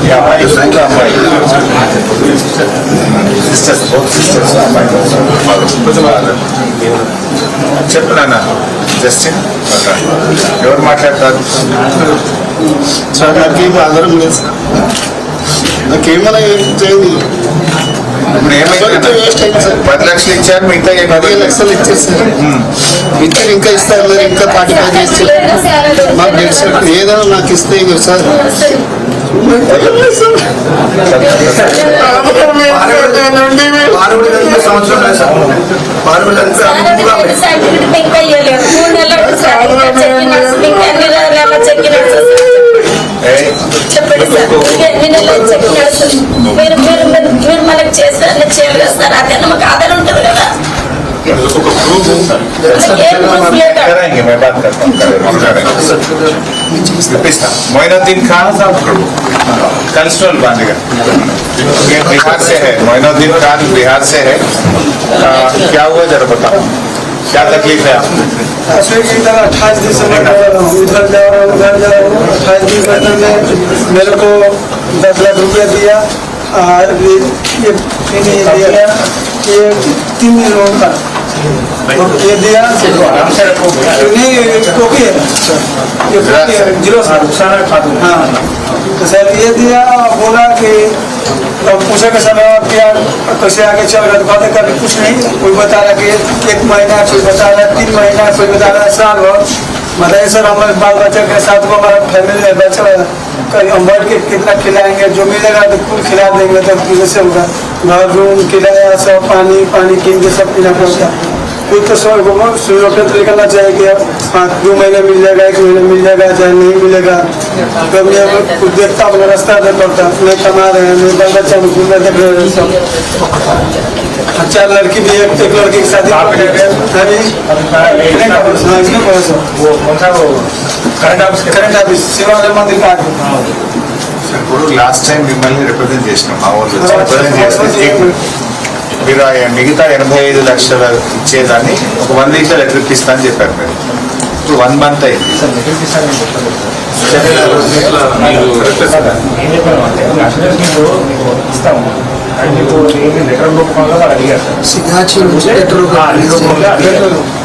ఈ అమ్మాయి కూతురు అమ్మాయి సిస్టర్స్ బోత్ సిస్టర్స్ అమ్మాయి చెప్పు నాన్న జస్టిన్ ఎవరు మాట్లాడతారు సార్ నాకేం ఆధారం లేదు సార్ నాకేమైనా చేయదు ఇప్పుడు ఏమైంది వేస్ట్ అయింది సార్ 10 లక్షలు ఇచ్చారు మిగతా 10 లక్షలు ఇచ్చేసారు ఇచ్చారు ఇంకా ఇస్తారు ఇంకా 45 ఇస్తారు మాకు తెలుసు ఏదైనా నాకు ఇస్తే ఇంకా సార్ చెప్పండి సార్ మీరు మనకు చేస్తారు చేస్తారు అదే మాకు ఆధారం ఉంటుంది కదా मोइनुद्दीन खान साहब कल्चरल बांधेगा ये बिहार से है मोइनुद्दीन खान बिहार से है क्या हुआ जरा बताओ क्या तकलीफ है आपको 28 दिसंबर उधर जा रहा हूँ उधर जा रहा हूँ 28 दिसंबर में मेरे को 10 लाख रुपया दिया और ये दिया ये 3 लोगों का ये दिया नहीं टोकी है जीरो हाँ तो सर ये दिया बोला कि पूछे के समय क्या कैसे आगे चल रहा बातें करके कुछ नहीं कोई बता रहा कि 1 महीना कोई बता रहा 3 महीना कोई बता रहा साल भर बताइए सर हमारे बाल बच्चे के साथ को हमारा फैमिली है बच्चा कहीं हम बढ़ के कितना खिलाएंगे जो मिलेगा तो कुल खिला देंगे तो कैसे होगा घर रूम किराया सब पानी कीन के सब पीना पड़ता कोई तो सौ रुपये तो निकलना चाहिए कि हाँ 2 महीने मिल जाएगा 1 महीने मिल जाएगा चाहे नहीं मिलेगा तो मैं कुछ देखता अपना रास्ता दे पड़ता नहीं कमा रहे हैं नहीं बाल बच्चा में घूमने देख रहे हैं सब 4 लड़की भी एक लड़की की शादी करेंट ऑफिस शिवालय मंदिर का ఇప్పుడు లాస్ట్ టైం మిమ్మల్ని రిప్రజెంట్ చేసినాం మా ఊళ్ళో రిప్రజెంట్ చేస్తే మీరు మిగతా 85 లక్షలు ఇచ్చేదాన్ని ఒక 1 వీక్లో లెటర్ ఇప్పిస్తా అని చెప్పారు మీరు ఇప్పుడు 1 మంత్ అయింది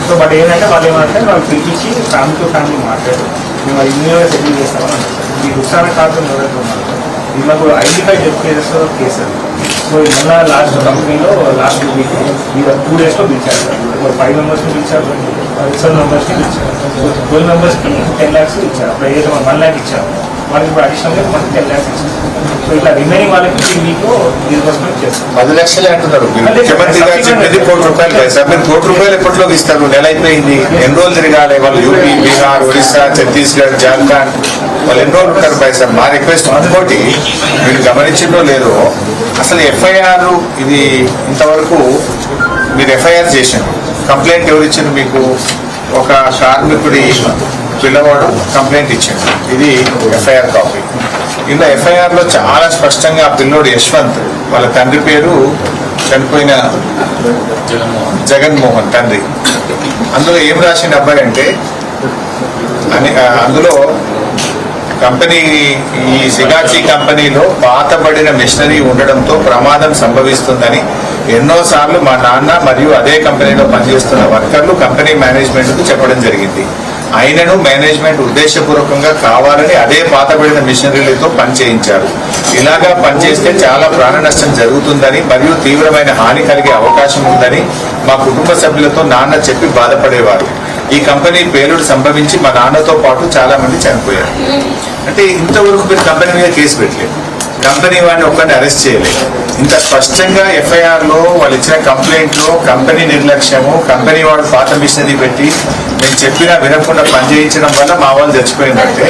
సో బట్ ఏంటంటే వాళ్ళు ఏమంటే వాళ్ళు పిలిపించి ఫ్యామిలీ టు ఫ్యామిలీ మాట్లాడారు మేము అది ఇండియాలో సెటిల్ చేస్తామని అన్నారు ఈ రుసాన కార్డు ఎవరైతే ఉన్నారు వీళ్ళకు ఐడెంటిఫై కేసెస్ కేసు సో మొన్న లాస్ట్ కంపెనీలో లాస్ట్ వీక్ 2 డేస్లో పిలిచారు 5 మెంబర్స్ని పిలిచారు 7 మెంబర్స్ని పిలిచారు 12 మెంబర్స్కి 10 lakhs ఇచ్చారు అప్పుడు ఏదైతే 1 lakh ఇచ్చారు వాళ్ళకి ఇప్పుడు అడిషనల్గా మనకి 10 lakhs ఇచ్చారు సో ఇట్లా రిమైనింగ్ వాళ్ళకి ఈ వీక్ డిస్బర్స్మెంట్ చేస్తారు 10 లక్షలే అంటున్నారు ముఖ్యమంత్రి గారు చెప్పేది ₹1 కోటి సార్ మీరు ₹1 కోటి ఎప్పటిలోకి ఇస్తారు నెల అయిపోయింది ఎన్ని రోజులు తిరగాలి వాళ్ళు యూపీ బీహార్ ఒరిస్సా ఛత్తీస్గఢ్ జార్ఖండ్ వాళ్ళు ఎన్ని రోజులు ఉంటారు సార్ మా రిక్వెస్ట్ ఇంకోటి మీరు గమనించిందో లేదో అసలు ఎఫ్ఐఆర్ ఇది ఇంతవరకు మీరు ఎఫ్ఐఆర్ చేశారు కంప్లైంట్ ఎవరు ఇచ్చారు మీకు ఒక కార్మికుడి పిల్లవాడు కంప్లైంట్ ఇచ్చాడు ఇది ఎఫ్ఐఆర్ కాపీ ఇలా ఎఫ్ఐఆర్లో చాలా స్పష్టంగా ఆ పిల్లోడు యశ్వంత్ వాళ్ళ తండ్రి పేరు చనిపోయిన జగన్మోహన్ తండ్రి అందులో ఏం రాసిన అబ్బాయి అంటే అందులో కంపెనీ ఈ సిగాచి కంపెనీలో పాతబడిన మిషనరీ ఉండడంతో ప్రమాదం సంభవిస్తుందని ఎన్నోసార్లు మా నాన్న మరియు అదే కంపెనీలో పనిచేస్తున్న వర్కర్లు కంపెనీ మేనేజ్మెంట్కు చెప్పడం జరిగింది. అయినను మేనేజ్మెంట్ ఉద్దేశపూర్వకంగా కావాలని అదే పాతబడిన మిషనరీలతో పనిచేయించారు. ఇలాగా పనిచేస్తే చాలా ప్రాణ నష్టం జరుగుతుందని మరియు తీవ్రమైన హాని కలిగే అవకాశం ఉందని మా కుటుంబ సభ్యులతో నాన్న చెప్పి బాధపడేవారు. ఈ కంపెనీ పేలుడు సంభవించి మా నాన్నతో పాటు చాలా మంది చనిపోయారు. అంటే ఇంతవరకు మీరు కంపెనీ మీద కేసు పెట్టలేదు, కంపెనీ వాడిని ఒక్కరిని అరెస్ట్ చేయలేదు. ఇంత స్పష్టంగా ఎఫ్ఐఆర్లో వాళ్ళు ఇచ్చిన కంప్లైంట్లో కంపెనీ నిర్లక్ష్యము, కంపెనీ వాడు పాత మిషనరీ పెట్టి నేను చెప్పినా వినకుండా పనిచేయించడం వల్ల మా వాళ్ళు చచ్చిపోయిందంటే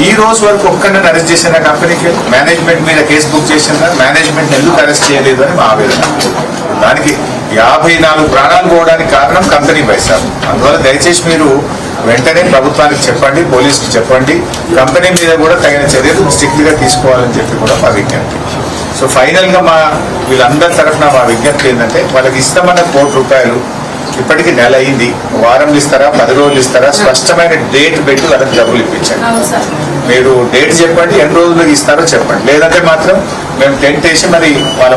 ఈ రోజు వరకు ఒక్కరిని అరెస్ట్ చేసిన కంపెనీకి మేనేజ్మెంట్ మీద కేసు బుక్ చేసిన మేనేజ్మెంట్ ఎందుకు అరెస్ట్ చేయలేదు అని మా ఆవేదన. దానికి 54 ప్రాణాలు పోవడానికి కారణం కంపెనీ పైసాలు. అందువల్ల దయచేసి మీరు వెంటనే ప్రభుత్వానికి చెప్పండి, పోలీసుకి చెప్పండి, కంపెనీ మీద కూడా తగిన చర్యలు స్ట్రిక్ట్గా తీసుకోవాలని చెప్పి కూడా మా విజ్ఞప్తి. సో ఫైనల్గా మా వీళ్ళందరి తరఫున మా విజ్ఞప్తి ఏంటంటే వాళ్ళకి ఇస్తామన్న ₹1 కోటి ఇప్పటికి నెల అయింది. వారం ఇస్తారా, 10 రోజులు ఇస్తారా? స్పష్టమైన డేట్ పెట్టి వాళ్ళకి డబ్బులు ఇప్పించండి. అవును సార్. మీరు డేట్ చెప్పండి, ఎన్ని రోజులు ఇస్తారో చెప్పండి. లేదంటే మాత్రం మేము టెంట్ వేసి మరి వాళ్ళ